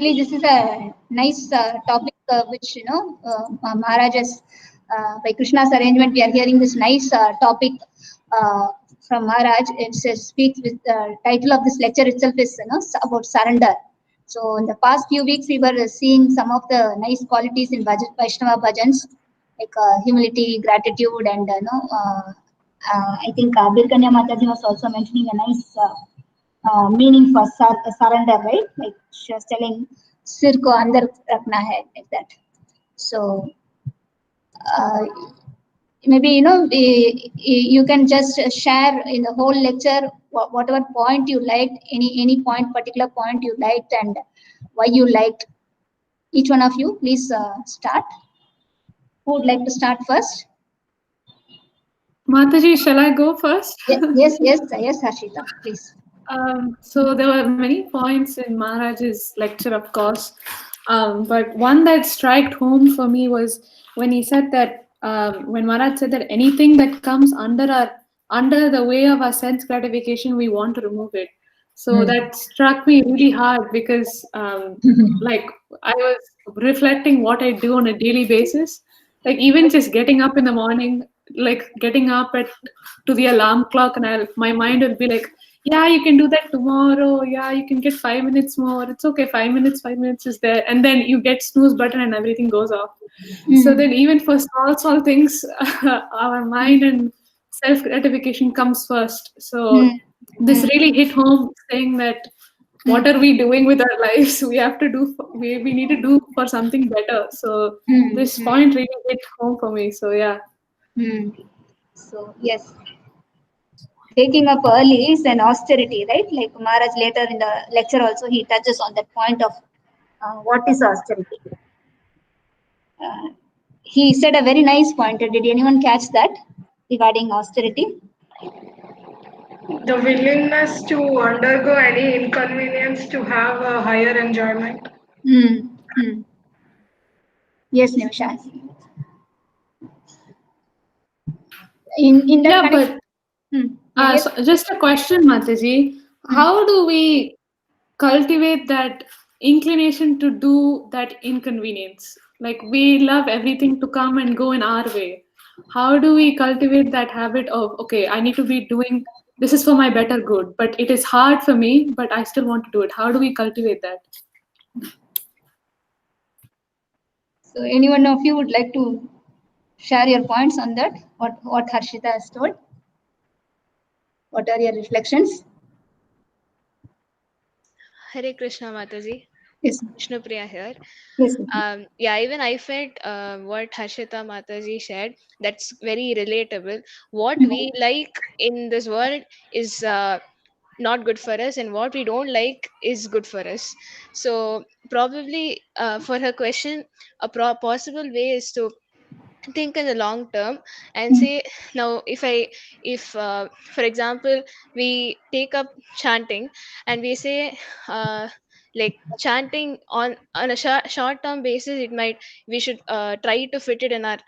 This is a nice topic which Maharaj's by Krishna's arrangement. We are hearing this nice topic from Maharaj. It says, speaks with the title of this lecture itself is about surrender. So in the past few weeks, we were seeing some of the nice qualities in Vaishnava bhajans like humility, gratitude, and I think Birkanya Mataji was also mentioning a nice. Meaning for surrender, right? Like she was telling, "Sir ko andar rakna hai," like that. So uh, maybe you can just share in the whole lecture whatever point you liked, any point, particular point you liked, and why you liked. Each one of you, please start. Who would like to start first? Mataji, shall I go first? Yes, Harshita, please. So there were many points in Maharaj's lecture, of course, but one that struck home for me was when he said that when Maharaj said that anything that comes under the way of our sense gratification, we want to remove it. So that struck me really hard because, like, I was reflecting what I do on a daily basis, like even just getting up in the morning, like getting up to the alarm clock, and my mind will be like, yeah, you can do that tomorrow. Yeah, you can get 5 minutes more. It's okay. 5 minutes is there. And then you get snooze button and everything goes off. So then even for small things, our mind and self gratification comes first. So this really hit home saying that what are we doing with our lives? We have to do, we need to do for something better. So this point really hit home for me. So yeah. So yes. Taking up early is an austerity, right? Like Maharaj later in the lecture also he touches on that point of what is austerity. He said a very nice point. Did anyone catch that regarding austerity? The willingness to undergo any inconvenience to have a higher enjoyment. Yes, Nimisha. In that So just a question, Mataji. How do we cultivate that inclination to do that inconvenience? Like we love everything to come and go in our way. How do we cultivate that habit of, okay, I need to be doing this is for my better good, but it is hard for me, but I still want to do it. How do we cultivate that? So anyone of you would like to share your points on that? What Harshita has told? What are your reflections? Hare Krishna Mataji. Yes. Vishnu Priya here. Yes. Yeah, even I felt what Harshita Mataji said, that's very relatable. What we like in this world is not good for us, and what we don't like is good for us. So probably for her question, a possible way is to think in the long term and say, now if for example we take up chanting and we say like chanting on a short term basis, it might, we should try to fit it in our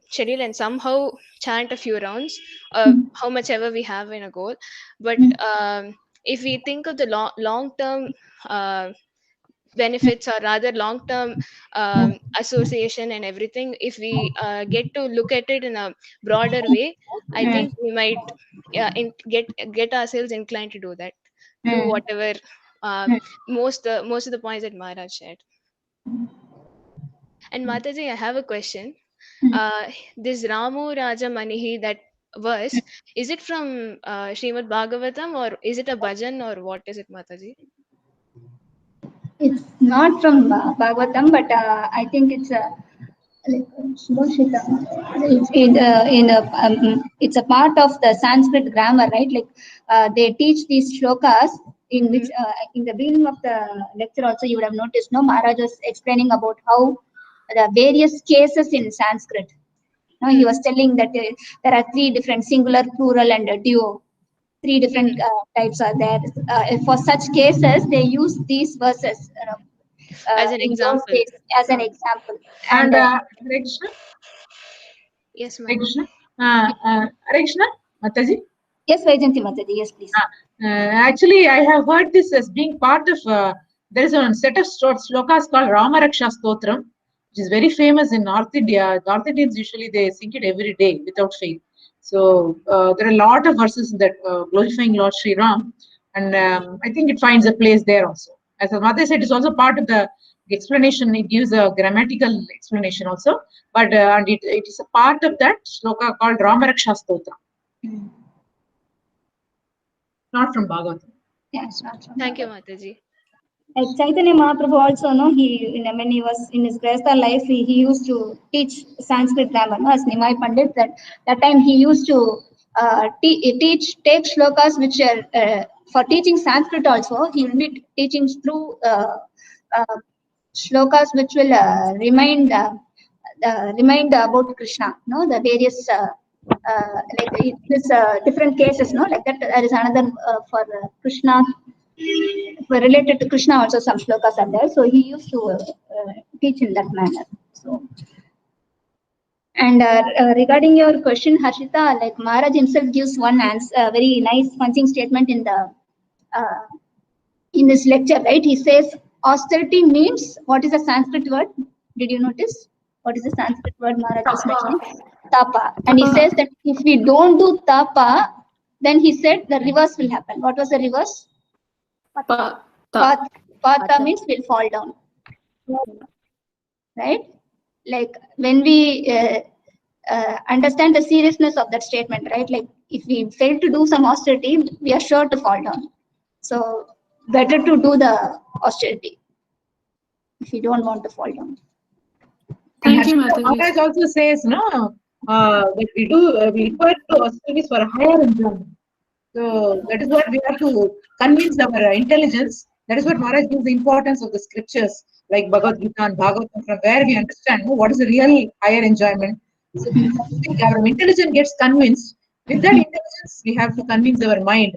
schedule and somehow chant a few rounds, how much ever we have in a goal. But if we think of the long term benefits, or rather long term association and everything, if we get to look at it in a broader way, I think we might get ourselves inclined to do that, do whatever most of the points that Maharaj shared. And Mataji, I have a question. This Ramu Raja Manihi, that verse, is it from Srimad Bhagavatam, or is it a bhajan, or what is it, Mataji? It's not from Bhagavatam, but I think it's a it's a part of the Sanskrit grammar, right? Like they teach these shlokas in which in the beginning of the lecture also you would have noticed, no, Maharaj was explaining about how the various cases in Sanskrit. No, he was telling that there are three different singular, plural, and duo. Three different types are there. For such cases, they use these verses as an example. As an example. And Krishna? Yes, ma'am. Krishna? Krishna? Mataji? Yes, Vaijanti Mataji. Yes, please. Actually, I have heard this as being part of there is a set of slokas called Ramaraksha Stotram, which is very famous in North India. North Indians usually they sing it every day without fail. So there are a lot of verses that glorifying Lord Sri Ram, and I think it finds a place there also. As the mother said, it's also part of the explanation. It gives a grammatical explanation also, but and it is a part of that sloka called Ramaraksha Stotra, not from Bhagavatam. Yeah, it's not from Thank you, Bhagavad. Mataji. Like Chaitanya Mahaprabhu also, no, when he was in his Grahastha life, he used to teach Sanskrit grammar, no, as Nimai Pandit. That time he used to take shlokas which are for teaching Sanskrit also. He will be teaching through shlokas which will remind about Krishna, no, the various like this different cases, no, like that. There is another for Krishna. Related to Krishna also some shlokas are there. So he used to teach in that manner. So, and regarding your question, Harshita, like Maharaj himself gives one answer, a very nice punching statement in this lecture, right? He says austerity means, what is a Sanskrit word? Did you notice? What is the Sanskrit word Maharaj was mentioning? Tapa. And he says that if we don't do tapa, then he said the reverse will happen. What was the reverse? Pata means will fall down, right? Like when we understand the seriousness of that statement, right? Like if we fail to do some austerity, we are sure to fall down. So better to do the austerity if you don't want to fall down. Thank you, Maharaj Mataji. also says, no, that we require to service for a higher enjoyment. So that is what we have to convince our intelligence. That is what Maharaj gives the importance of the scriptures like Bhagavad Gita and Bhagavatam, from where we understand what is the real higher enjoyment. So our intelligence gets convinced. With that intelligence, we have to convince our mind.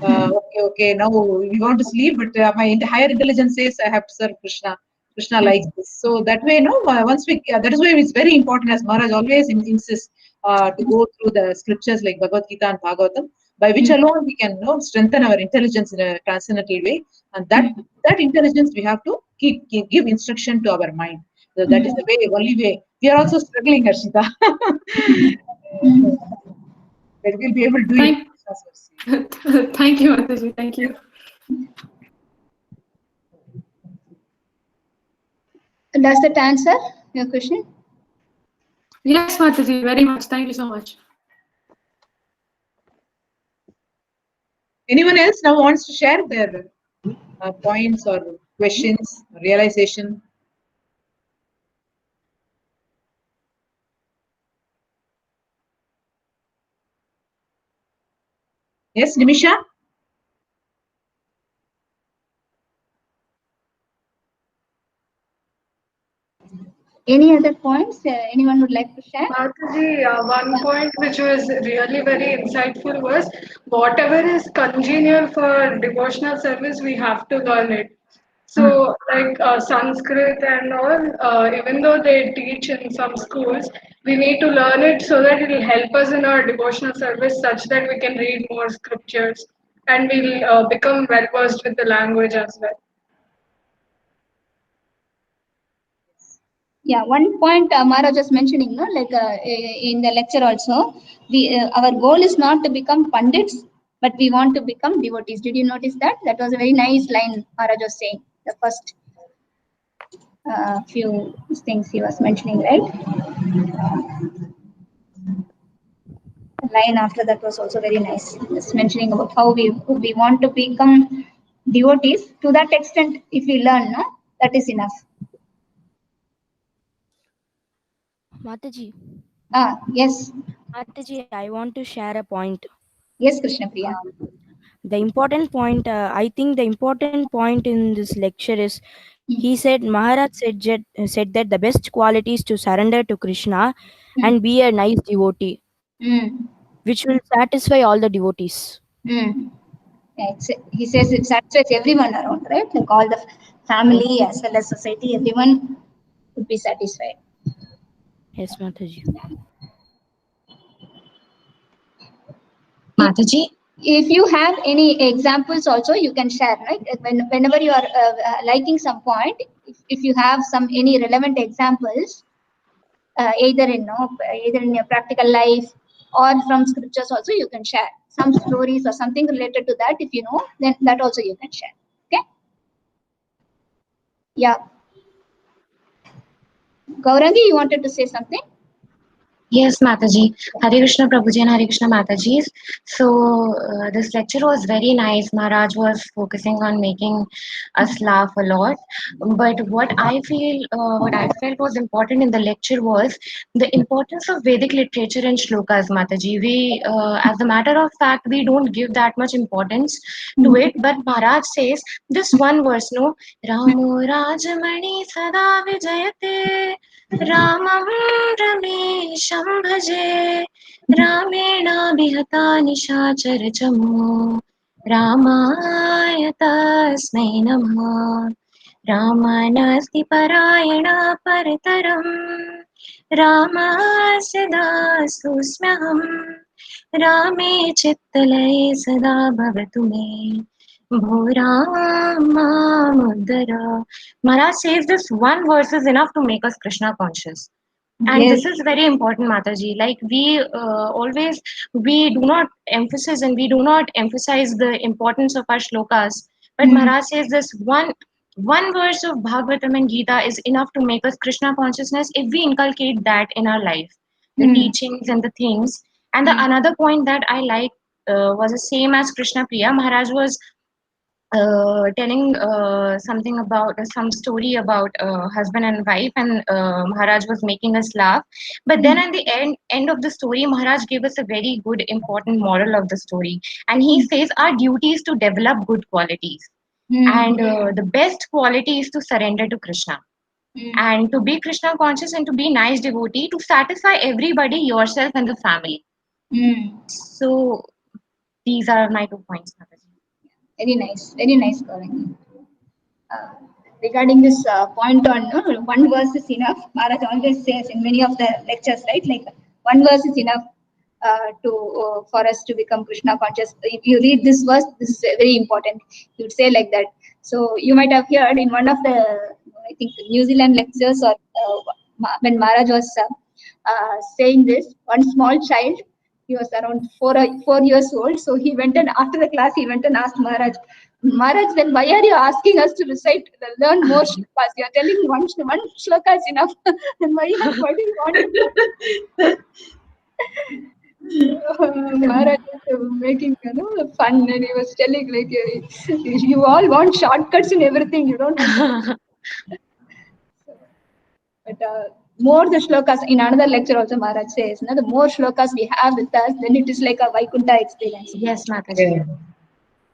Okay, now we want to sleep, but my higher intelligence says I have to serve Krishna. Krishna likes this. So that way, once we, that is why it's very important, as Maharaj always insists, to go through the scriptures like Bhagavad Gita and Bhagavatam, by which alone we can strengthen our intelligence in a transcendental way. And that intelligence we have to give instruction to our mind. So that is the way, only way. We are also struggling, Harshita. That we'll be able to do it. Thank you, Mataji. Thank you. Does that answer your question? Yes, Mataji, very much. Thank you so much. Anyone else now wants to share their points or questions, realization? Yes, Nimisha? Any other points anyone would like to share? Mataji, one point which was really very insightful was whatever is congenial for devotional service, we have to learn it. So, like Sanskrit and all, even though they teach in some schools, we need to learn it so that it will help us in our devotional service such that we can read more scriptures and we'll become well versed with the language as well. Yeah, one point Maharaj was mentioning, no, like in the lecture also, our goal is not to become pandits, but we want to become devotees. Did you notice that? That was a very nice line Maharaj was saying. The first few things he was mentioning, right? The line after that was also very nice. Just mentioning about how we want to become devotees. To that extent, if we learn, no, that is enough. Mataji. Yes. Mataji, I want to share a point. Yes, Krishna Priya. The important point, I think the important point in this lecture is, he said, Maharaj said that the best quality is to surrender to Krishna and be a nice devotee, which will satisfy all the devotees. Yeah, he says it satisfies everyone around, right? Like all the family as well as society, everyone would be satisfied. Yes, Mataji. Mataji, If you have any examples also, you can share, right? Whenever you are liking some point, if you have any relevant examples, either in your practical life or from scriptures also, you can share some stories or something related to that. If you know, then that also you can share. Okay. Yeah. Gaurangi, you wanted to say something? Yes, Mataji. Hare Krishna Prabhuji and Hare Krishna Mataji. So this lecture was very nice. Maharaj was focusing on making us laugh a lot. But what I felt was important in the lecture was the importance of Vedic literature and shlokas, Mataji. We, as a matter of fact, we don't give that much importance to it. But Maharaj says this one verse, no, Ramo Rajamani Sada Vijayate. रामं रमेशं भजे रामेणाभिहता निशाचरचमो रामाय तस्मै नमः रामानास्ति परायणा परतरं रामस्य दासोऽस्म्यहं रामे चित्तलये सदा भवतु मे भो Ram मामुद्धर. Maharaj says this one verse is enough to make us Krishna conscious. And Yes. this is very important, Mataji. Like we do not emphasize and we do not emphasize the importance of our shlokas. But Maharaj says this one verse of Bhagavatam and Gita is enough to make us Krishna consciousness if we inculcate that in our life, the teachings and the things. And the another point that I like was the same as Krishna Priya. Maharaj was telling something about some story about husband and wife, and Maharaj was making us laugh. But then at the end of the story, Maharaj gave us a very good, important moral of the story, and he says our duty is to develop good qualities, and the best quality is to surrender to Krishna. And to be Krishna conscious and to be nice devotee, to satisfy everybody, yourself and the family. So these are my 2 points, Mataji. Very nice, Gaurangi. Regarding this point on one verse is enough, Maharaj always says in many of the lectures, right? Like one verse is enough for us to become Krishna conscious. If you read this verse, this is very important. He would say like that. So you might have heard in one of the, I think, New Zealand lectures, or when Maharaj was saying this, one small child, he was around 4 years old. So he went, and after the class, he went and asked Maharaj, then why are you asking us to learn more shlokas? You are telling one shloka is enough. Then why do you want Maharaj was making fun, and he was telling like, you all want shortcuts in everything. You don't want. But more the shlokas, in another lecture also Maharaj says, the more shlokas we have with us, then it is like a Vaikuntha experience. Yes, Mataji. Yeah.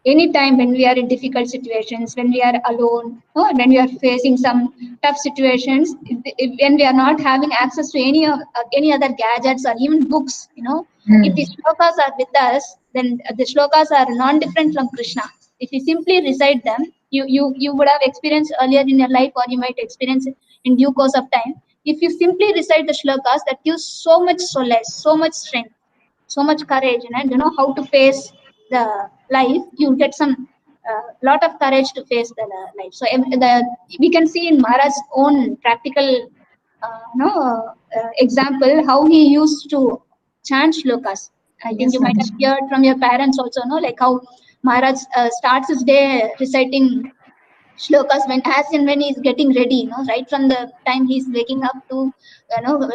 Anytime when we are in difficult situations, when we are alone, when we are facing some tough situations, when we are not having access to any other gadgets or even books, if the shlokas are with us, then the shlokas are non-different from Krishna. If you simply recite them, you would have experienced earlier in your life, or you might experience it in due course of time. If you simply recite the shlokas, that gives so much solace, so much strength, so much courage, and how to face the life. You get some lot of courage to face the life. So we can see in Maharaj's own practical example how he used to chant shlokas. I think you might have heard from your parents also, like how Maharaj starts his day reciting shlokas when he's getting ready, right from the time he's waking up to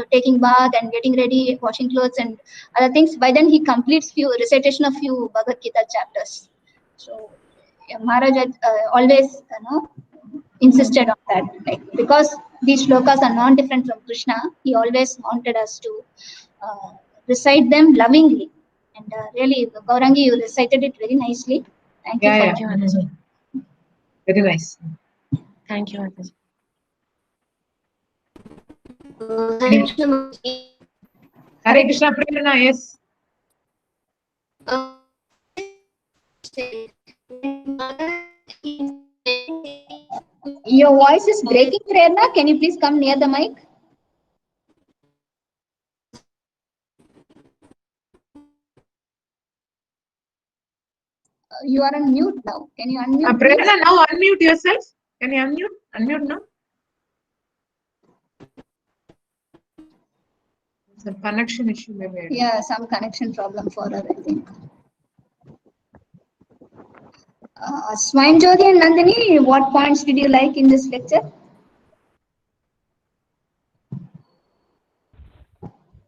taking bath and getting ready, washing clothes and other things. By then he completes recitation of few Bhagavad Gita chapters. So Maharaj always insisted on that, like, because these shlokas are non-different from Krishna. He always wanted us to recite them lovingly, and really, Gaurangi, you recited it very nicely. Thank you for Thank you, Mataji. Very nice. Thank you, Mataji. Hare Krishna Prerna, yes. Your voice is breaking, Prerna. Can you please come near the mic? You are on mute now. Can you unmute? please? Prerna, now unmute yourself. Can you unmute? Unmute now. Some connection issue maybe. Yeah, some connection problem for her, I think. Swine Jyoti and Nandini, what points did you like in this lecture?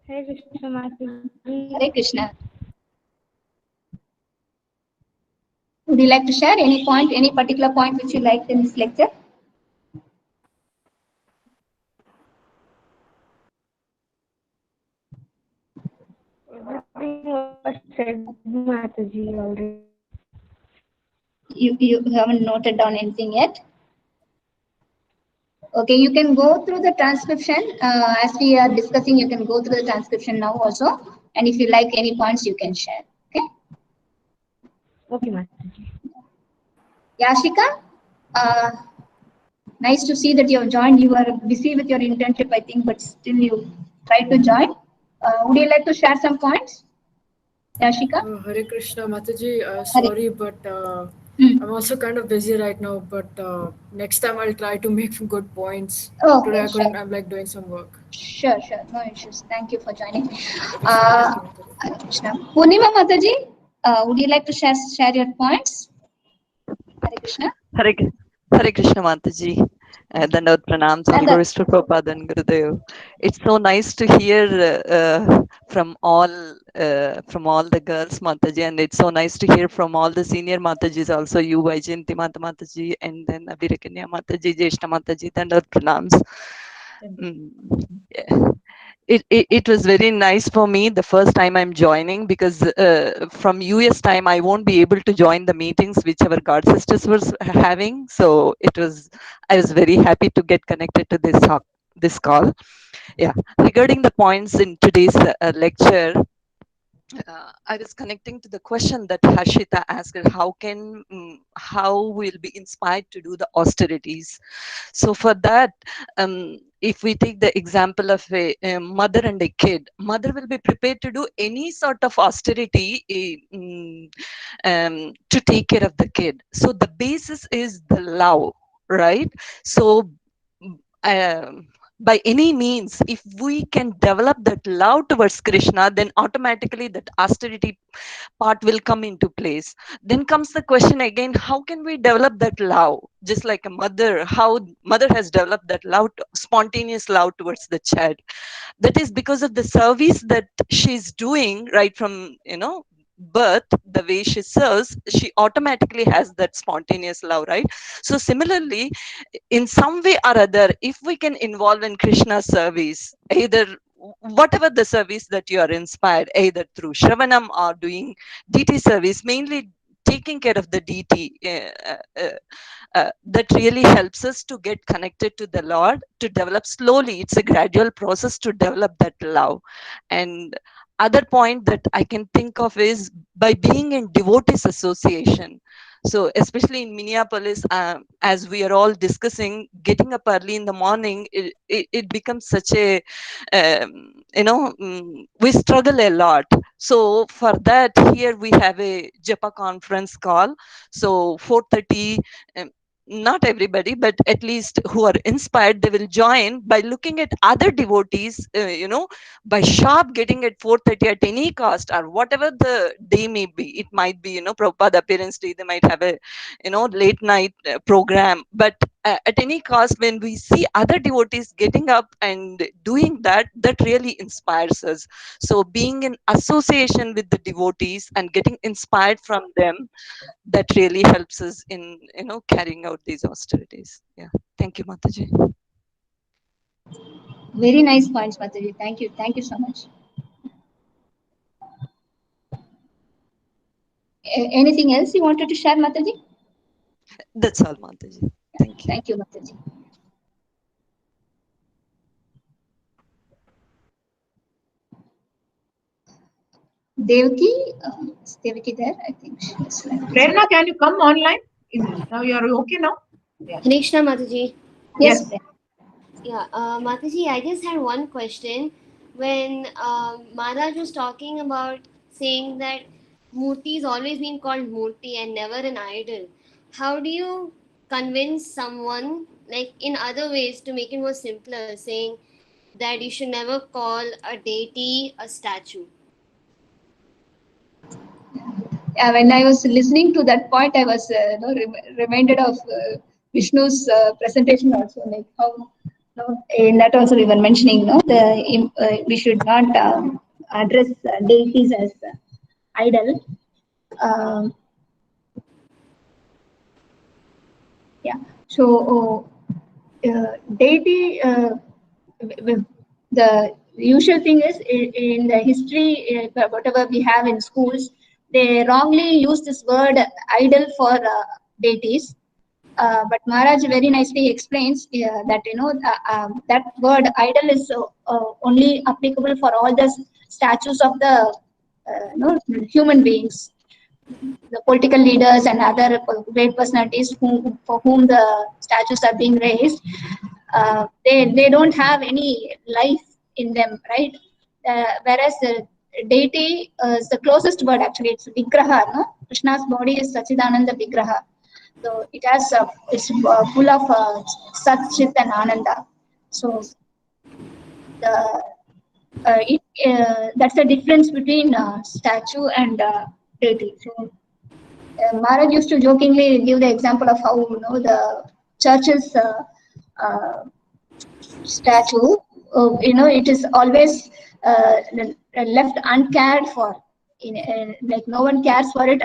Hare Krishna Mataji. Hare Krishna. Would you like to share any point, any particular point which you liked in this lecture? Everything was said, Mataji, already. You haven't noted down anything yet? Okay, you can go through the transcription. As we are discussing, you can go through the transcription now also. And if you like any points, you can share. Okay? Okay, Mataji. Yashika, nice to see that you have joined. You are busy with your internship, I think, but still you try to join. Would you like to share some points? Yashika? Hare Krishna Mataji, Hare. sorry, but I'm also kind of busy right now. But next time I'll try to make some good points. Okay, Today I couldn't. sure. I'm like doing some work. Sure, no issues. Thank you for joining. Thank you, Mataji. Hare Krishna. Purnima Mataji, would you like to share your points? Hare Krishna. Hare Krishna Mataji. Dandavad Pranam, Sadhguru Prabhupada and Gurudev. It's so nice to hear from all the girls, Mataji, and it's so nice to hear from all the senior Matajis also, you, Vaijayanti Mata Mataji, and then Abhirakanya Mataji, Jeshna Mataji, Dandavad Pranams. Yeah. It was very nice for me the first time I'm joining, because from US time I won't be able to join the meetings which our God sisters were having. So I was very happy to get connected to this call. Yeah, regarding the points in today's lecture, I was connecting to the question that Harshita asked, how we'll be inspired to do the austerities. So for that, if we take the example of a mother and a kid, mother will be prepared to do any sort of austerity to take care of the kid. So the basis is the love, right? So by any means, if we can develop that love towards Krishna, then automatically that austerity part will come into place. Then comes the question again, how can we develop that love? Just like a mother, how mother has developed that love, spontaneous love towards the child. That is because of the service that she's doing right from, birth. The way she serves, she automatically has that spontaneous love, right? So similarly, in some way or other, if we can involve in Krishna's service, either whatever the service that you are inspired, either through Shravanam or doing deity service, mainly taking care of the deity, that really helps us to get connected to the Lord, to develop slowly. It's a gradual process to develop that love. And other point that I can think of is by being in devotees association. So especially in Minneapolis, as we are all discussing, getting up early in the morning, it becomes such a, we struggle a lot. So for that, here we have a Japa conference call. So 4:30, not everybody, but at least who are inspired, they will join by looking at other devotees, by sharp getting at 4:30 at any cost, or whatever the day may be. It might be, Prabhupada appearance day, they might have a, late night program. But at any cost, when we see other devotees getting up and doing that, that really inspires us. So being in association with the devotees and getting inspired from them, that really helps us in carrying out these austerities. Yeah, thank you, Mataji. Very nice points, Mataji. Thank you so much. Anything else you wanted to share, Mataji? That's all, Mataji. Thank you. Thank you, Mataji. Devaki, is Devaki there? I think she is. Prerna, can you come online? Now you are okay now? Yeah. Krishna Mataji. Yes. Yeah, Mataji, I just had one question. When Maharaj was talking about saying that Murti is always been called Murti and never an idol. How do you convince someone, like in other ways, to make it more simpler, saying that you should never call a deity a statue? When I was listening to that point, I was reminded of Vishnu's presentation also, like how in that also we were mentioning, we should not address deities as idol. Um, yeah. So deity, the usual thing is in the history, whatever we have in schools, they wrongly use this word idol for deities. But Maharaj very nicely explains that that word idol is only applicable for all the statues of the human beings, the political leaders and other great personalities for whom the statues are being raised. They don't have any life in them, right? Whereas the deity is the closest word, actually. It's Vigraha. No? Krishna's body is Sachidananda Vigraha. So it has it's full of Sat, Chit and Ananda. So the that's the difference between statue and deity. So Maharaj used to jokingly give the example of how the church's statue, it is always left uncared for. Like no one cares for it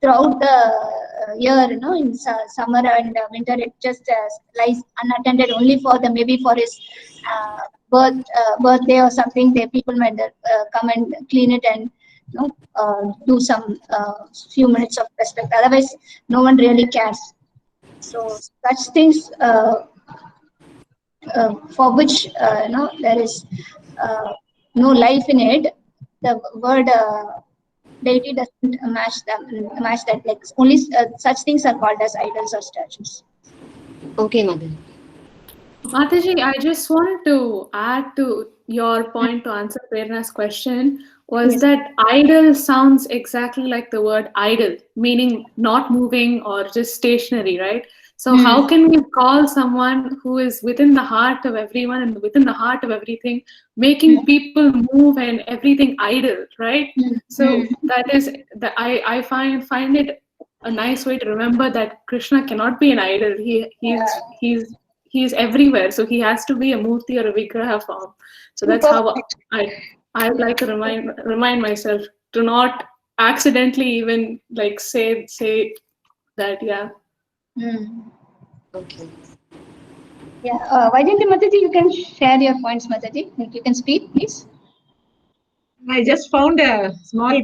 throughout the year. In summer and winter, it just lies unattended only for maybe for his birthday or something. The people might come and clean it and do some few minutes of respect. Otherwise, no one really cares. So such things for which there is no life in it, the word deity doesn't match that. Like only such things are called as idols or statues. Okay, Mother. Mataji, I just wanted to add to your point to answer Prerna's question, was that idle sounds exactly like the word idle, meaning not moving or just stationary, right? So how can we call someone who is within the heart of everyone and within the heart of everything, making people move and everything idle, right? So that is I find it a nice way to remember that Krishna cannot be an idol. He's everywhere, so he has to be a murti or a vigraha form. So that's how I would like to remind myself to not accidentally even like say that. Okay. Yeah, Vaijayanti Mataji, you can share your points, Mataji. You can speak, please. I just found a small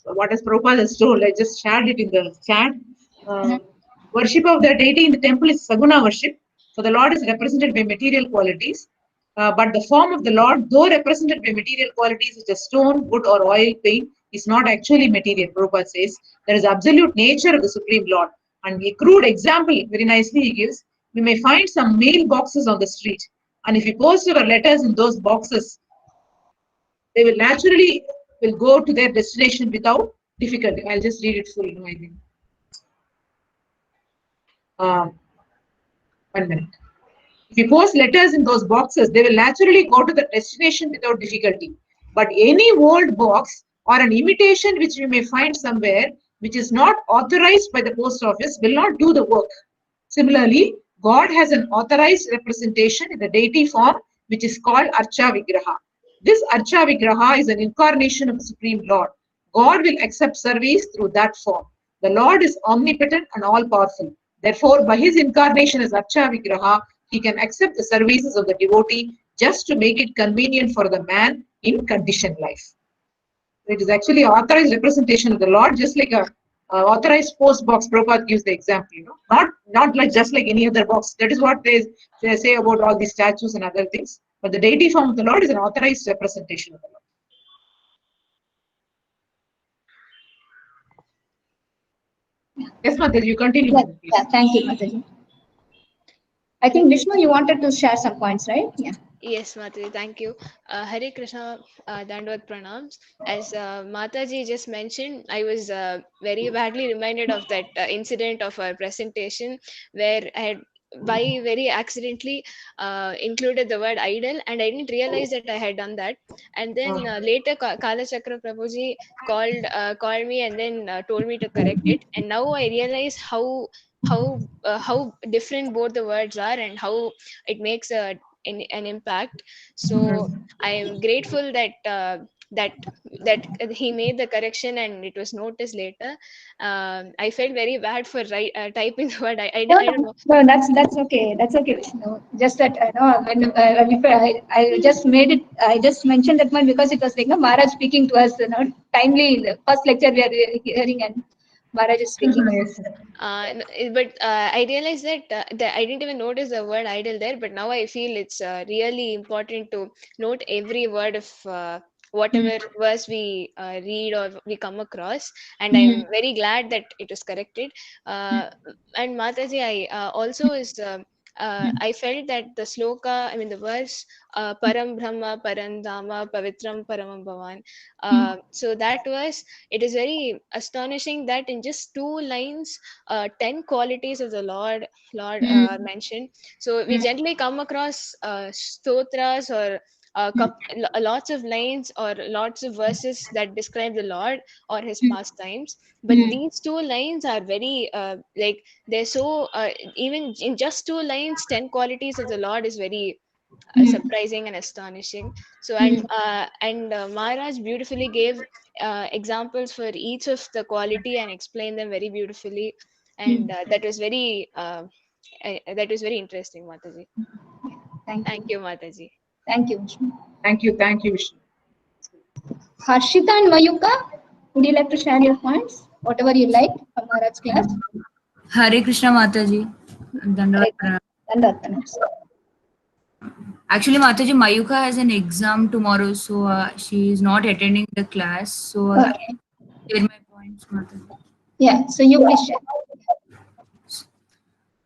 what is Prabhupada has told. I just shared it in the chat. Worship of the deity in the temple is Saguna worship. For the Lord is represented by material qualities. But the form of the Lord, though represented by material qualities such as stone, wood, or oil, paint, is not actually material. Prabhupada says there is absolute nature of the Supreme Lord. And a crude example, very nicely he gives, we may find some mail boxes on the street. And if we post our letters in those boxes, they will naturally go to their destination without difficulty. I'll just read it full. I think. 1 minute. If you post letters in those boxes, they will naturally go to the destination without difficulty. But any old box or an imitation which we may find somewhere, which is not authorized by the post office, will not do the work. Similarly, God has an authorized representation in the deity form, which is called Archa Vigraha. This Archa Vigraha is an incarnation of the Supreme Lord. God will accept service through that form. The Lord is omnipotent and all-powerful. Therefore, by his incarnation as Archa Vigraha, he can accept the services of the devotee just to make it convenient for the man in conditioned life. It is actually authorized representation of the Lord, just like a authorized post box. Prabhupada gives the example, not like just like any other box. That is what they say about all these statues and other things. But the deity form of the Lord is an authorized representation of the Lord. Yes, Mataji, you continue. Yeah, thank you, Mataji. I think Vishnu, you wanted to share some points, right? Yeah. Yes, Mataji, thank you. Hare Krishna, Dandavad Pranams. As Mataji just mentioned, I was very badly reminded of that incident of our presentation where I had by very accidentally included the word idol, and I didn't realize that I had done that. And then later Kala Chakra Prabhuji called me and then told me to correct it. And now I realize how different both the words are and how it makes an impact. So I am grateful that that that he made the correction and it was noticed later. I felt very bad for typing the word. I don't know. No, that's okay. That's okay, Vishnu. Just that when if I just made it. I just mentioned that one because it was like Maharaj speaking to us. Timely in the first lecture we are hearing and Maharaj is speaking. Yes. But I realized that I didn't even notice the word idol there. But now I feel it's really important to note every word of whatever verse we read or we come across. And I'm very glad that it was corrected. And Mataji, I also is. I felt that the sloka, I mean the verse, Param Brahma, Parandama, Pavitram, Paramam Bhavan. So that was, it is very astonishing that in just 2 lines, 10 qualities of the Lord are mentioned. So we generally come across stotras or lots of lines or lots of verses that describe the Lord or his pastimes, but these 2 lines are very like they're so even in just 2 lines, 10 qualities of the Lord is very surprising and astonishing. So and Maharaj beautifully gave examples for each of the quality and explained them very beautifully, and that was very interesting, Mataji. Thank you, Mataji. Thank you, Vishnu. Thank you, Vishnu. Harshita and Mayuka, would you like to share your points? Whatever you like from Maharaj's class. Hare Krishna Mataji. Dandavat Pranam. Actually, Mataji, Mayuka has an exam tomorrow, so she is not attending the class. So share my points, Mataji. Yeah, so you please share.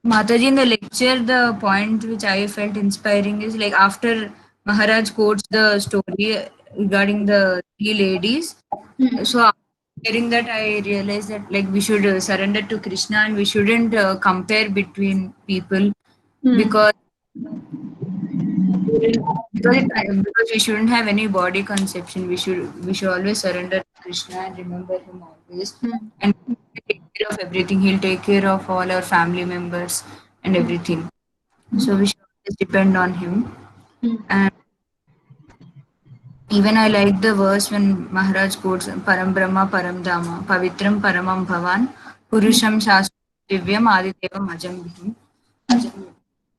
Mataji, in the lecture, the point which I felt inspiring is like after Maharaj quotes the story regarding the 3 ladies. So after hearing that, I realized that like we should surrender to Krishna and we shouldn't compare between people because we shouldn't have any body conception. We should always surrender to Krishna and remember him always. And take care of everything. He'll take care of all our family members and everything. So we should always depend on him. And even I like the verse when Maharaj quotes Param Brahma Param Dhamma Pavitram Paramam Bhavan Purusham Shastra Divyam Adidevam Ajam Bhim.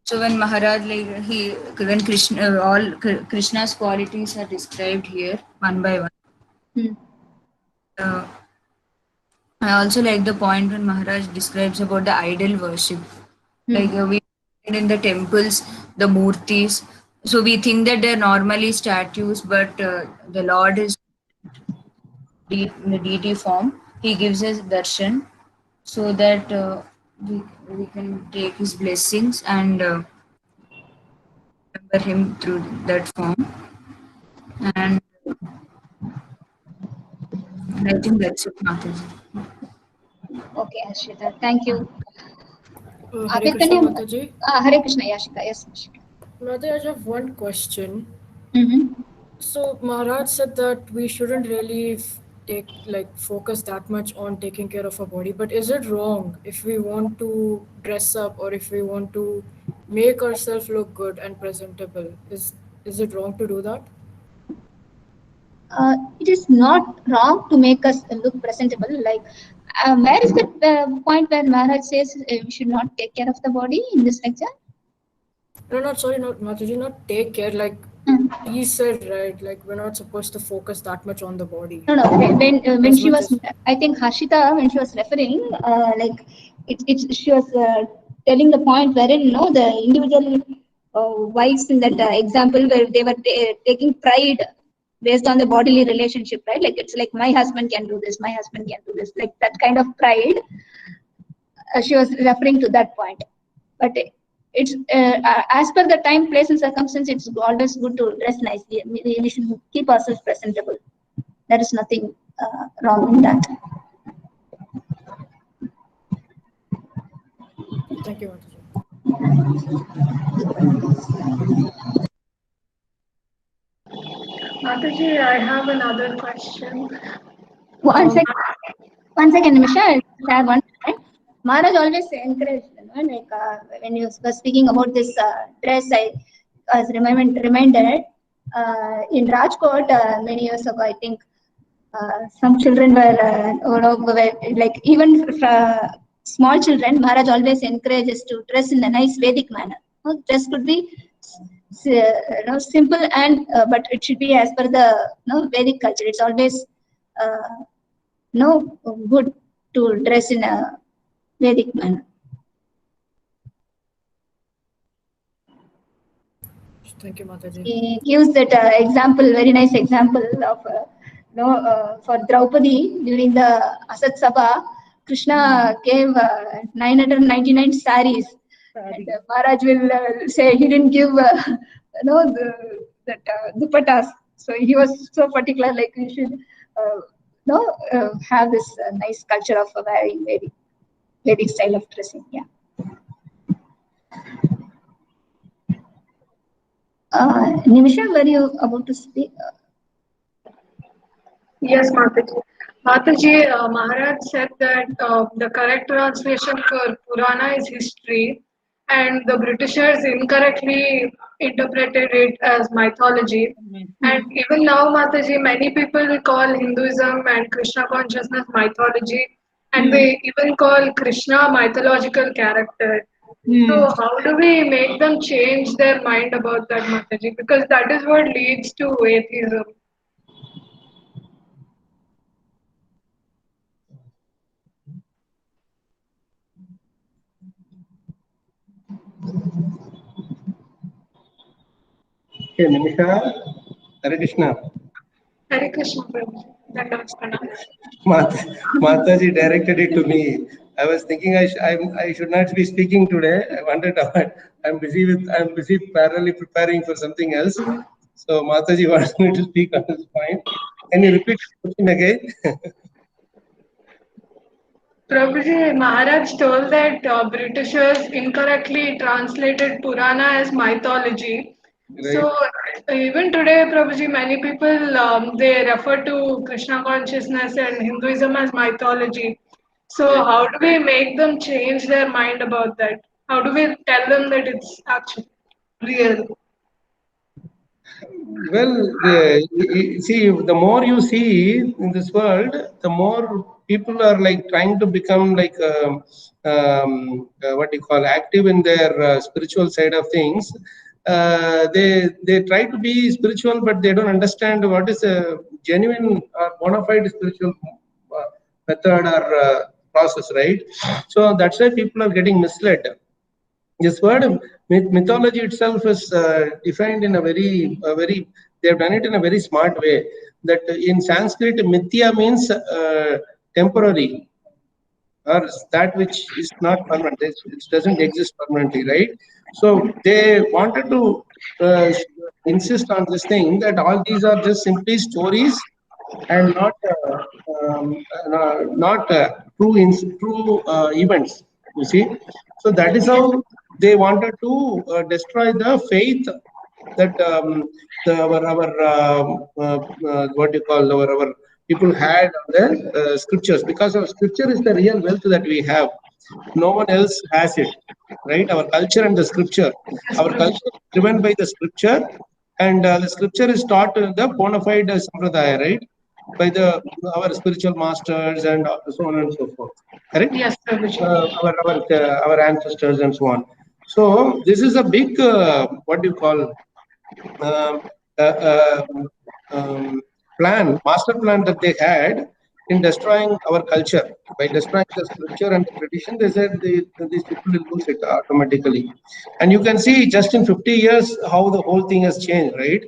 So when Maharaj when Krishna all Krishna's qualities are described here one by one. I also like the point when Maharaj describes about the idol worship. Like we in the temples, the murtis. So we think that they're normally statues, but the Lord is in the deity form. He gives us darshan so that we can take his blessings and remember him through that form. And I think that's it, Mataji. Okay, Ashita, thank you. Hare Krishna, Mataji. Hare Krishna, Yashika. Yes, Yashika. Mataji, I have one question. So Maharaj said that we shouldn't really focus that much on taking care of our body, but is it wrong if we want to dress up or if we want to make ourselves look good and presentable? Is it wrong to do that? It is not wrong to make us look presentable. Like, where is the point where Maharaj says we should not take care of the body in this lecture? No, Mataji, not take care. Like he said, right? Like we're not supposed to focus that much on the body. No. When she was, I think Harshita, when she was referring, she was telling the point wherein the individual wives in that example where they were taking pride based on the bodily relationship, right? Like it's like my husband can do this, my husband can do this, like that kind of pride. She was referring to that point, but it's as per the time, place, and circumstance. It's always good to dress nicely. We should keep ourselves presentable. There is nothing wrong in that. Thank you, Mataji. Mataji, I have another question. One second, Nimisha. I'll share one time. Maharaj always encouraged, like when you were speaking about this dress, I was reminded in Rajkot many years ago. I think some children were like even small children. Maharaj always encourages to dress in a nice Vedic manner. Dress could be simple and but it should be as per the Vedic culture. It's always good to dress in a Vedic manner. Thank you, Mataji. He gives that example, very nice example of for Draupadi during the Asat Sabha, Krishna gave 999 saris. And Maharaj will say he didn't give dupattas. So he was so particular, like you should have this nice culture of wearing Vedic style of dressing. Yeah. Nimisha, were you about to speak? Yes, Mataji. Mataji, Maharaj said that the correct translation for Purana is history, and the Britishers incorrectly interpreted it as mythology. And even now, Mataji, many people call Hinduism and Krishna consciousness mythology, and they even call Krishna mythological character. So how do we make them change their mind about that, Mataji? Because that is what leads to atheism. Okay, Nimisha, Hare Krishna. Hare Krishna, Prabhu. Mataji directed it to me. I was thinking I should not be speaking today. I wanted I'm busy parallelly preparing for something else. So Mataji wants me to speak on this point. Can you repeat the question again? Prabhuji, Maharaj told that Britishers incorrectly translated Purana as mythology. Right. So even today, Prabhuji, many people they refer to Krishna consciousness and Hinduism as mythology. So how do we make them change their mind about that? How do we tell them that it's actually real? Well, see, the more you see in this world, the more people are like trying to become like what you call active in their spiritual side of things. They try to be spiritual, but they don't understand what is a genuine or bona fide spiritual method or process, right? So that's why people are getting misled. This word mythology itself is defined in a very they have done it in a very smart way. That in Sanskrit, mithya means temporary, or that which is not permanent. It doesn't exist permanently, right? So they wanted to insist on this thing that all these are just simply stories and not true events. You see, so that is how they wanted to destroy the faith that what you call our people had on the scriptures, because our scripture is the real wealth that we have. No one else has it, right? Our culture and the scripture. Our culture is driven by the scripture, and the scripture is taught in the bona fide sampradaya, right? By our spiritual masters and so on and so forth. Correct? Yes, our ancestors and so on. So this is a big what do you call master plan that they had in destroying our culture. By destroying the scripture and the tradition, they said these people will lose it automatically. And you can see just in 50 years how the whole thing has changed, right?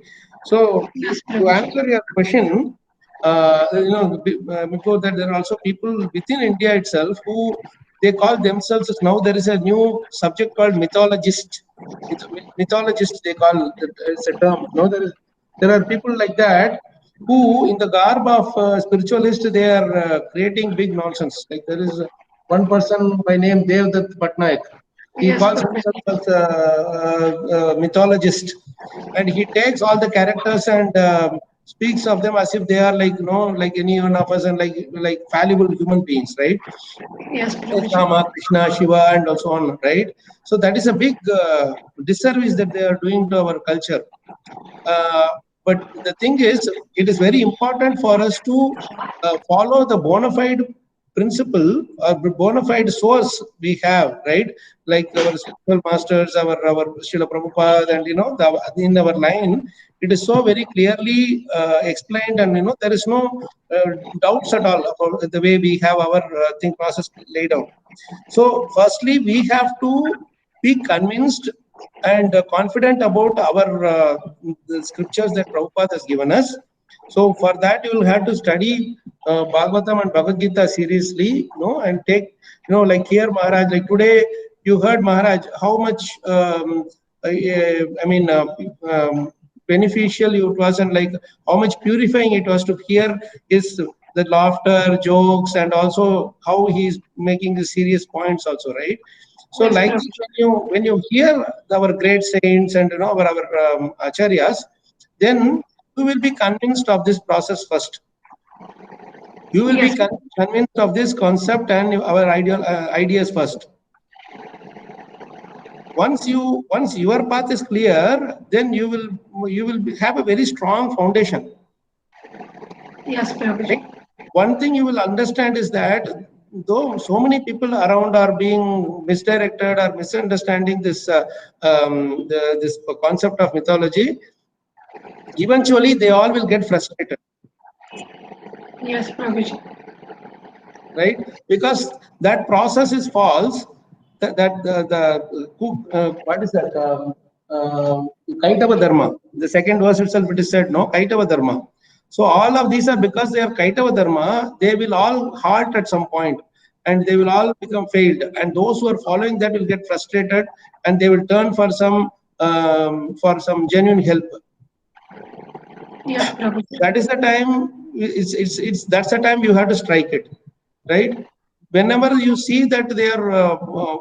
So to answer your question, before that, there are also people within India itself who they call themselves, now there is a new subject called mythologist. Mythologist, they call, it's a term. No, there are people like that who, in the garb of spiritualist, they are creating big nonsense. Like there is one person by name Devdutt Patnaik. He Yes, calls Prabhuji. himself as a mythologist, and he takes all the characters and speaks of them as if they are like, like any one of us, and like fallible human beings, right? Yes, Prabhuji. Rama, Krishna, Shiva, and so on, right? So that is a big disservice that they are doing to our culture. But the thing is, it is very important for us to follow the bona fide principle or bona fide source we have, right? Like our spiritual masters, our Srila Prabhupada, and in our line, it is so very clearly explained, and there is no doubts at all about the way we have our think process laid out. So, firstly, we have to be convinced and confident about our the scriptures that Prabhupada has given us. So for that, you will have to study Bhagavatam and Bhagavad Gita seriously, and take, like here Maharaj, like today you heard Maharaj how much, beneficial it was, and like how much purifying it was to hear his the laughter, jokes, and also how he's making the serious points also, right? So, Yes, like Prabhuji. when you hear our great saints and our acharyas, then you will be convinced of this process first. You will Yes. be convinced of this concept and our ideas first. Once your path is clear, then you will have a very strong foundation. Yes, Prabhuji. Right? One thing you will understand is that though so many people around are being misdirected or misunderstanding this this concept of mythology, eventually they all will get frustrated. Yes, Prabhuji. Right? Because that process is false. What is that? Kaitava Dharma. The second verse itself, it is said, no, Kaitava Dharma. So all of these are because they are Kaitava Dharma, they will all halt at some point and they will all become failed. And those who are following that will get frustrated and they will turn for some genuine help. Yes, Prabhuji. That is the time. That's the time you have to strike it, right? Whenever you see that they are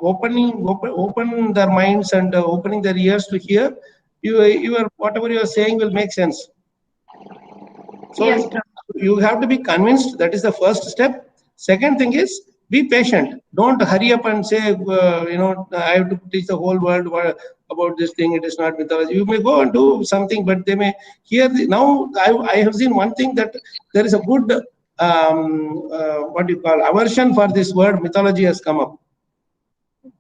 open their minds and opening their ears to hear, whatever you are saying will make sense. So Yes, you have to be convinced. That is the first step. Second thing is be patient. Don't hurry up and say, I have to teach the whole world about this thing. It is not mythology. You may go and do something, but they may hear. Now I have seen one thing, that there is a good aversion for this word mythology has come up.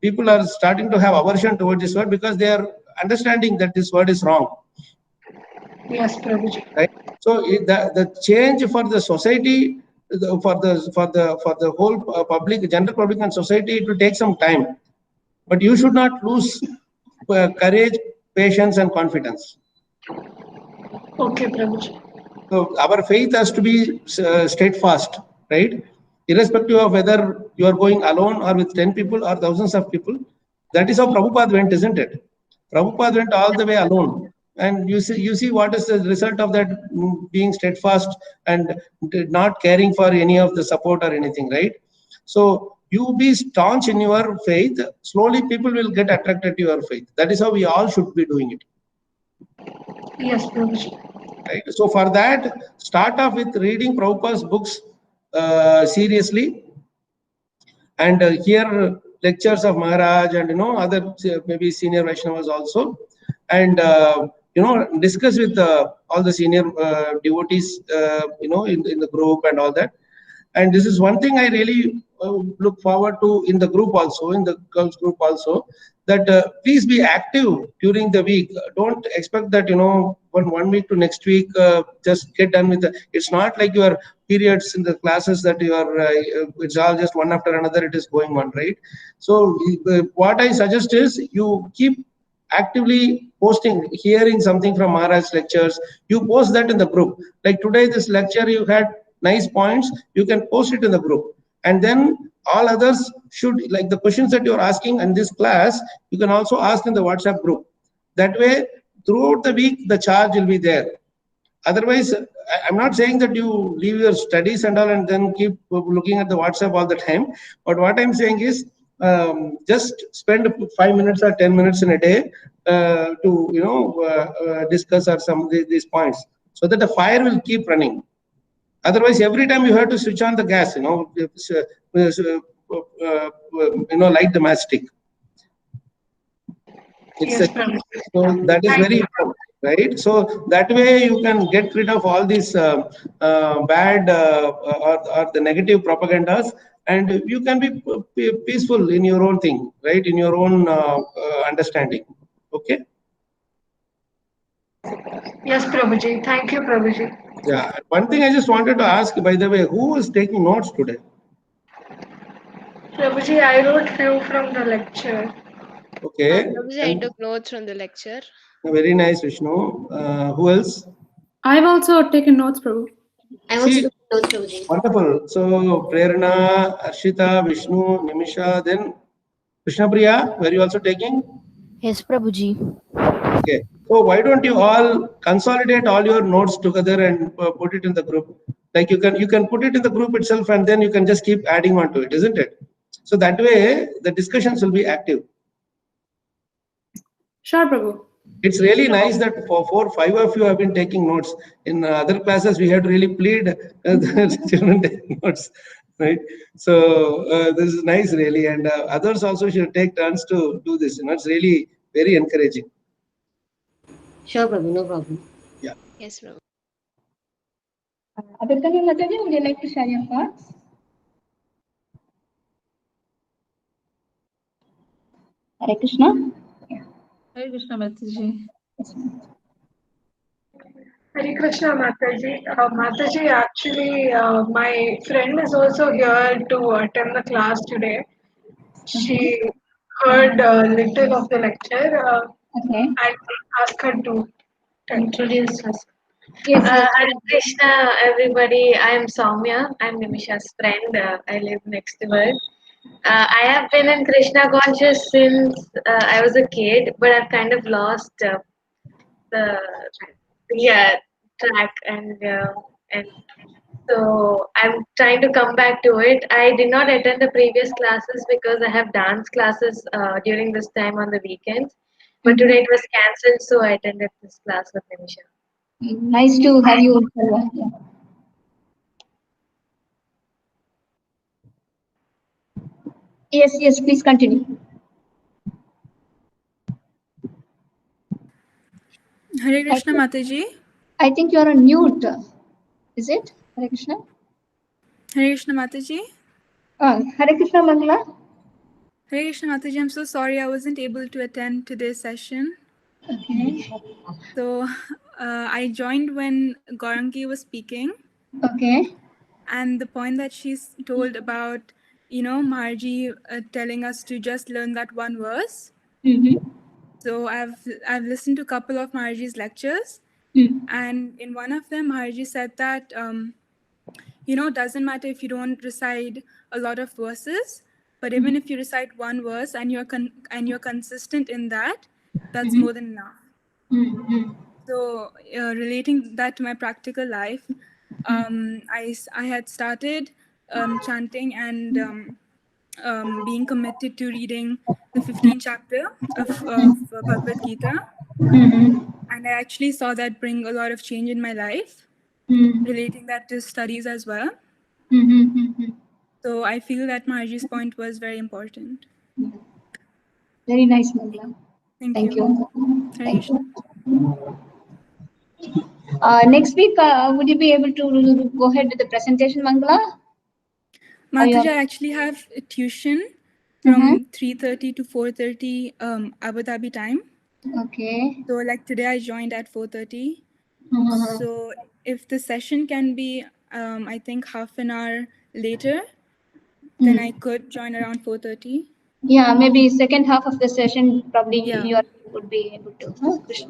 People are starting to have aversion towards this word because they are understanding that this word is wrong. Yes, Prabhuji. Right. So the change for the society, for the whole public, general public and society, it will take some time. But you should not lose courage, patience, and confidence. Okay, Prabhuji. So our faith has to be steadfast, right? Irrespective of whether you are going alone or with 10 people or thousands of people. That is how Prabhupada went, isn't it? Prabhupada went all the way alone. And you see what is the result of that, being steadfast and not caring for any of the support or anything, right? So you be staunch in your faith. Slowly people will get attracted to your faith. That is how we all should be doing it. Yes, Prabhuji. Right? So for that, start off with reading Prabhupada's books seriously, and hear lectures of Maharaj and other maybe senior Vaishnavas also, and discuss with all the senior devotees in the group and all that. And this is one thing I really look forward to in the group also, in the girls group also, that please be active during the week. Don't expect that one week to next week just get done with it's not like your periods in the classes that you are it's all just one after another, it is going on, right? So what I suggest is you keep actively posting, hearing something from Maharaj's lectures. You post that in the group. Like today, this lecture you had nice points, you can post it in the group. and then all others should, like the questions that you're asking in this class, you can also ask in the WhatsApp group. That way, throughout the week, the charge will be there. Otherwise, I'm not saying that you leave your studies and all and then keep looking at the WhatsApp all the time. But what I'm saying is, just spend 5 minutes or 10 minutes in a day to discuss or some of these points, so that the fire will keep running. Otherwise, every time you have to switch on the gas, light the matchstick. So that is very important, right? So that way you can get rid of all these bad or the negative propagandas, and you can be peaceful in your own thing, right? In your own understanding. Okay. Yes, Prabhuji. Thank you, Prabhuji. Yeah. One thing I just wanted to ask, by the way, who is taking notes today? Prabhuji, I wrote few from the lecture. Okay. Prabhuji, I took notes from the lecture. Very nice, Vishnu. Who else? I've also taken notes, Prabhu. I also took notes, Prabhuji. Wonderful. So, Prerna, Arshita, Vishnu, Nimisha, then Krishna Priya, were you also taking? Yes, Prabhuji. Okay. So, why don't you all consolidate all your notes together and put it in the group? Like you can put it in the group itself, and then you can just keep adding on to it, isn't it? So that way the discussions will be active. Sure, Prabhu. It's really nice that for 4 or 5 of you have been taking notes. In other classes, we had to really plead the children take notes, right? So this is nice, really, and others also should take turns to do this. It's really very encouraging. Sure, Prabhu, no problem. Yeah. Yes, Prabhu. Abhirkani Mataji, would you like to share your thoughts? Hare Krishna. Hare Krishna, Mataji. Hare Krishna, Mataji. Mataji, actually, my friend is also here to attend the class today. She heard little of the lecture. Okay. I asked her to introduce us. Yes, yes. Hare Krishna, everybody. I am Soumya. I'm Nimisha's friend. I live next to her. I have been in Krishna conscious since I was a kid, but I've kind of lost the track, and so I'm trying to come back to it. I did not attend the previous classes because I have dance classes during this time on the weekends, but today it was cancelled, so I attended this class with Nimisha. Nice to have you. Yeah. Yes, yes, please continue. Hare Krishna, Mataji. I think you're on mute. Is it? Hare Krishna? Hare Krishna, Mataji. Hare Krishna, Mangala. Hare Krishna, Mataji. I'm so sorry I wasn't able to attend today's session. Okay. So I joined when Gaurangi was speaking. Okay. And the point that she's told about, Marji telling us to just learn that one verse. Mm-hmm. So I've listened to a couple of Marji's lectures. And in one of them, Marji said that, doesn't matter if you don't recite a lot of verses, but even if you recite one verse and you're consistent in that, that's more than enough. So relating that to my practical life, I had started chanting and being committed to reading the 15th chapter of Bhagavad Gita. And I actually saw that bring a lot of change in my life, relating that to studies as well. So I feel that Marji's point was very important. Very nice, Mangala. Thank you. Thank you. Next week, would you be able to go ahead with the presentation, Mangala? Mataji, I actually have a tuition from 3:30 to 4:30 Abu Dhabi time. Okay. So like today I joined at 4:30. So if the session can be, I think half an hour later, then I could join around 4:30. Yeah, maybe second half of the session, probably you would be able to.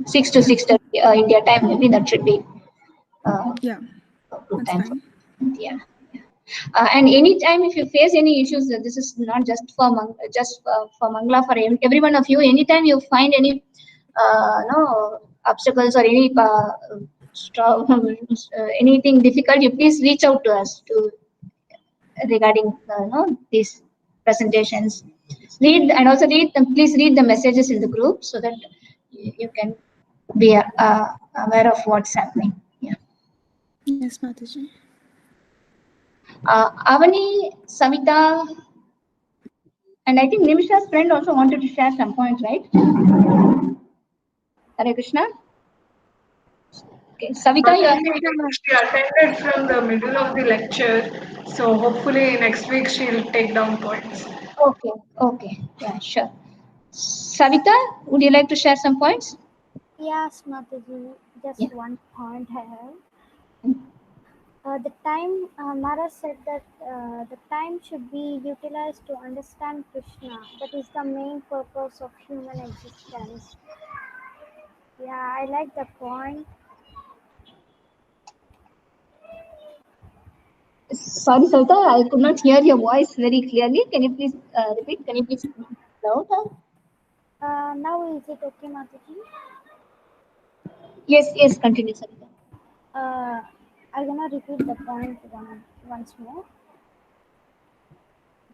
6 to 6:30 India time, maybe that should be. Yeah, good that's time. fine. Yeah. And anytime if you face any issues, this is not just for for Mangla, for every one of you. Anytime you find any no obstacles or any anything difficult, you please reach out to us regarding these presentations. Read and also read them. Please read the messages in the group so that you can be aware of what's happening. Yeah. Yes, Mataji. Avani, Savita, and I think Nimisha's friend also wanted to share some points, right? Hare Krishna. Okay, Savita, you are. She attended from the middle of the lecture, so hopefully next week she'll take down points. Okay, yeah, sure. Savita, would you like to share some points? Yes, Mataji, just one point I have. The time, Mara said that the time should be utilized to understand Krishna. That is the main purpose of human existence. Yeah, I like the point. Sorry, Savita, I could not hear your voice very clearly. Can you please repeat? Can you please speak louder? Now is it okay, Mataji? Yes, continue, Savita. I'm gonna repeat the point once more.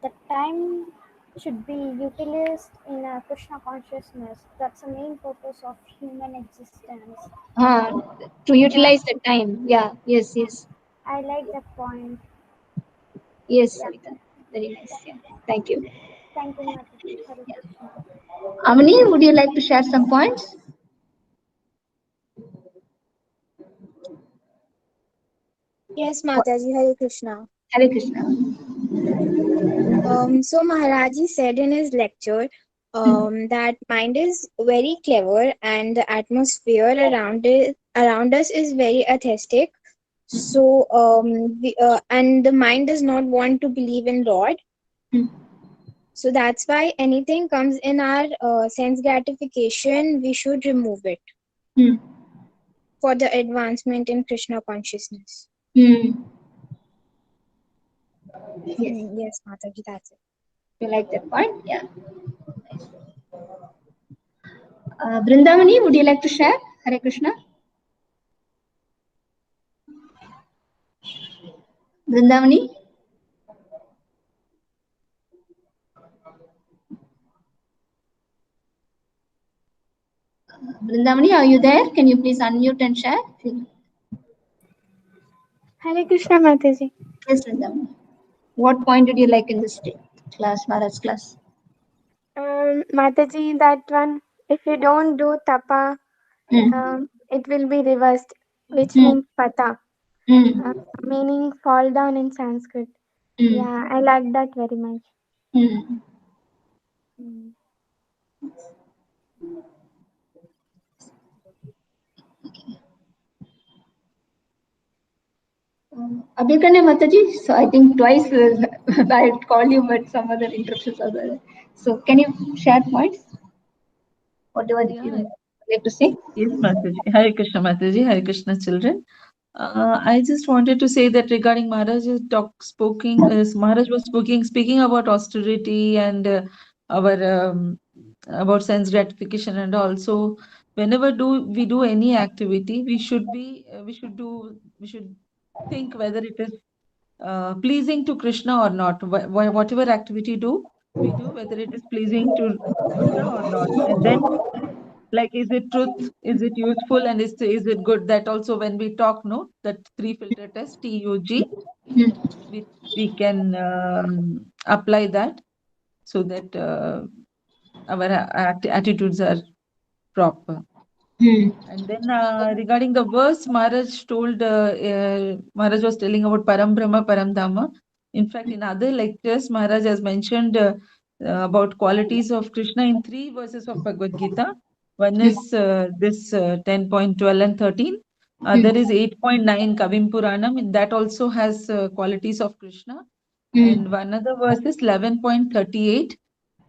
The time should be utilized in Krishna consciousness. That's the main purpose of human existence. To utilize the time. Yeah, yes. I like that point. Yes, Savita. Very nice. Yeah. Thank you. Thank you, Mataji. Hare Krishna. Avani, would you like to share some points? Yes, Mataji, Hare Krishna. Hare Krishna. So Maharaji said in his lecture that mind is very clever and the atmosphere around us is very atheistic. So and the mind does not want to believe in God. So that's why anything comes in our sense gratification, we should remove it for the advancement in Krishna consciousness. Yes, Mataji, that's it. You like that point? Yeah. Vrindavani, would you like to share? Hare Krishna. Vrindavani? Vrindavani, are you there? Can you please unmute and share? Hare Krishna, Mataji. Yes, Vrindavani. What point did you like in this class, Maharaj's class? Mataji, that one, if you don't do tapa, it will be reversed, which means pata, meaning fall down in Sanskrit. Yeah, I like that very much. Abhikane Mataji, so I think twice I called you, but some other interruptions are there. So can you share points? Whatever you like to say? Yes, Mataji. Hare Krishna, Mataji. Hare Krishna, children. I just wanted to say that regarding Maharaj's Maharaj was speaking about austerity and about sense gratification, and also whenever we do any activity, we should think whether it is pleasing to Krishna or not. Whatever activity we do, whether it is pleasing to Krishna or not, and then, like, is it truth, is it useful, and is it good? That also, when we talk, that 3 filter test, TUG, we can apply that so that our attitudes are proper. And then regarding the verse, Maharaj was telling about Param Brahma, Param Dhamma. In fact, in other lectures, Maharaj has mentioned about qualities of Krishna in 3 verses of Bhagavad Gita. One is this 10.12 and 13. There is 8.9 Kavim Puranam, and that also has qualities of Krishna. And one other verse is 11.38,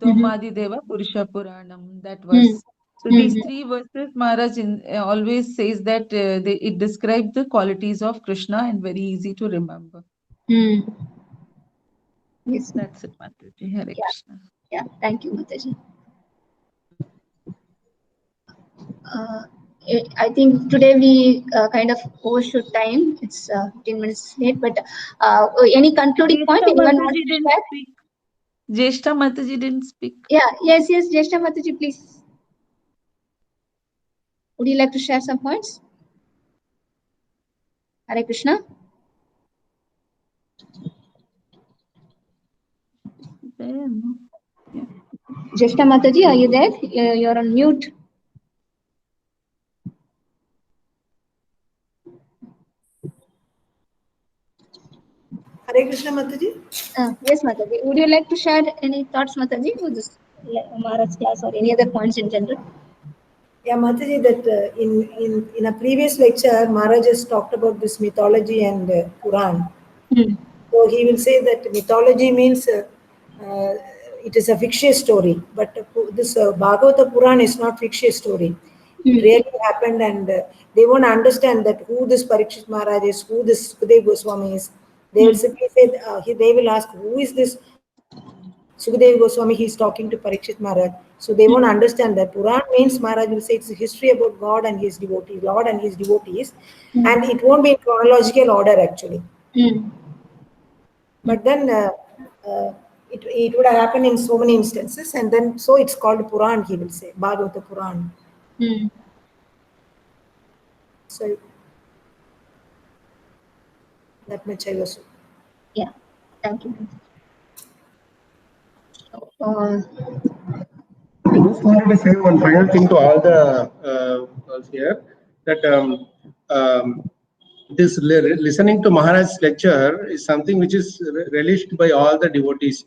Tomadi Deva Purusha Puranam. That verse. So these 3 verses, Maharaj always says that it describes the qualities of Krishna and very easy to remember. Yes. That's it, Mataji. Hare Krishna. Yeah, thank you, Mataji. I think today we kind of overshoot time. It's 15 minutes late, but any concluding point? Anyone wants to share? Speak. Jeshta Mataji didn't speak. Yeah, yes, Jeshta Mataji, please. Would you like to share some points? Hare Krishna. Yeah. Jeshta Mataji, are you there? You're on mute. Hare Krishna, Mataji. Yes, Mataji. Would you like to share any thoughts, Mataji, with this Maharaj's class or any other points in general? Yeah, Mataji, that in a previous lecture, Maharaj has talked about this mythology and Quran. So he will say that mythology means it is a fictitious story, but this Bhagavata Puran is not fictitious story. It really happened, and they won't understand that who this Parikshit Maharaj is, who this Sukadeva Goswami is. They will simply say, they will ask, who is this Sukadeva Goswami? He is talking to Parikshit Maharaj. So they won't understand that. Puran means Maharaj will say it's a history about God and his devotees, Lord and his devotees, and it won't be in chronological order actually. But then it would have happened in so many instances, and then so it's called Puran, he will say, Bhagavata Puran. So that much I was. Yeah, thank you. I just wanted to say one final thing to all the girls here, that this listening to Maharaj's lecture is something which is relished by all the devotees,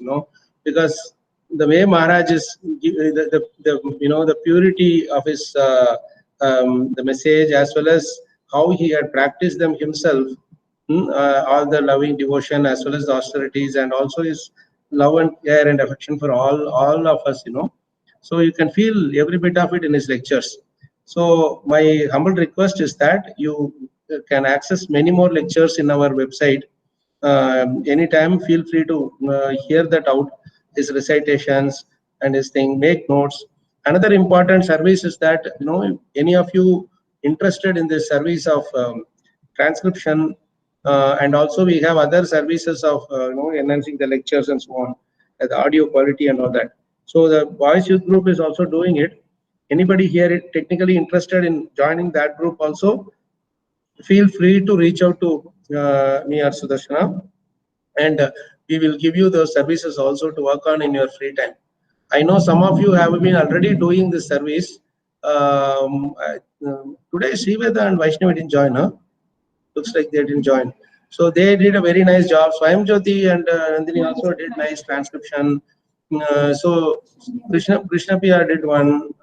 because the way Maharaj is, the purity of his the message, as well as how he had practiced them himself, all the loving devotion as well as the austerities, and also his love and care and affection for all of us, So you can feel every bit of it in his lectures. So my humble request is that you can access many more lectures in our website. Anytime, feel free to hear that out, his recitations and his thing, make notes. Another important service is that, any of you interested in this service of transcription, and also we have other services of enhancing the lectures and so on, the audio quality and all that. So the Boys Youth Group is also doing it. Anybody here technically interested in joining that group also, feel free to reach out to me or Sudarshana, and we will give you those services also to work on in your free time. I know some of you have been already doing this service. Today Sriveda and Vaishnavi didn't join, huh? Looks like they didn't join. So they did a very nice job. Swayam Jyoti and Nandini also did nice transcription. So Krishna Priya did one.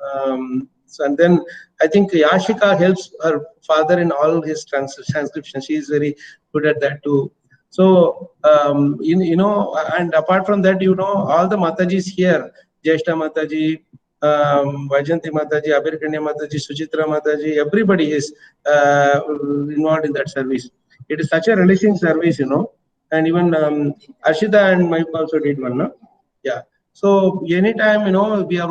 So, and then I think Yashika helps her father in all his transcription. She is very good at that too. So and apart from that, all the Matajis here, Jeshta Mataji, Vajanti Mataji, Abhirkanya Mataji, Suchitra Mataji, everybody is involved in that service. It is such a relishing service, and even Ashita and Mike also did one, no? Yeah. So anytime, we are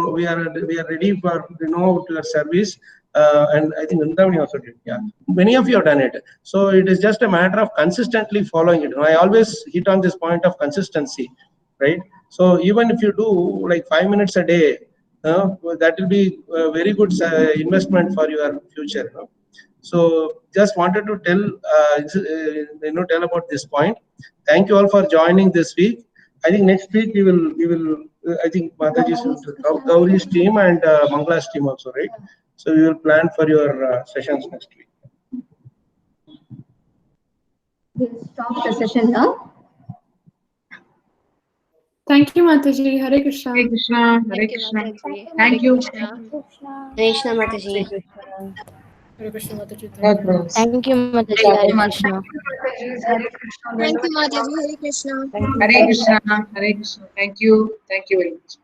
ready for to your service, and I think Vrindavani also did. Yeah, many of you have done it. So it is just a matter of consistently following it. I always hit on this point of consistency, right? So even if you do like 5 minutes a day, that will be a very good investment for your future. So just wanted to tell about this point. Thank you all for joining this week. I think next week we will I think Mataji's Gauri's team and Mangala's team also, right? So we will plan for your sessions next week. We'll stop the session now. Thank you, Mataji. Hare Krishna. Hare Krishna. Hare Krishna. Thank you. Krishna Mataji. Hare Krishna, Mataji. Thank you, Mataji. Hare Krishna. Thank you, Mataji. Hare Krishna. Hare Krishna. Hare Krishna. Thank you. Thank you very much.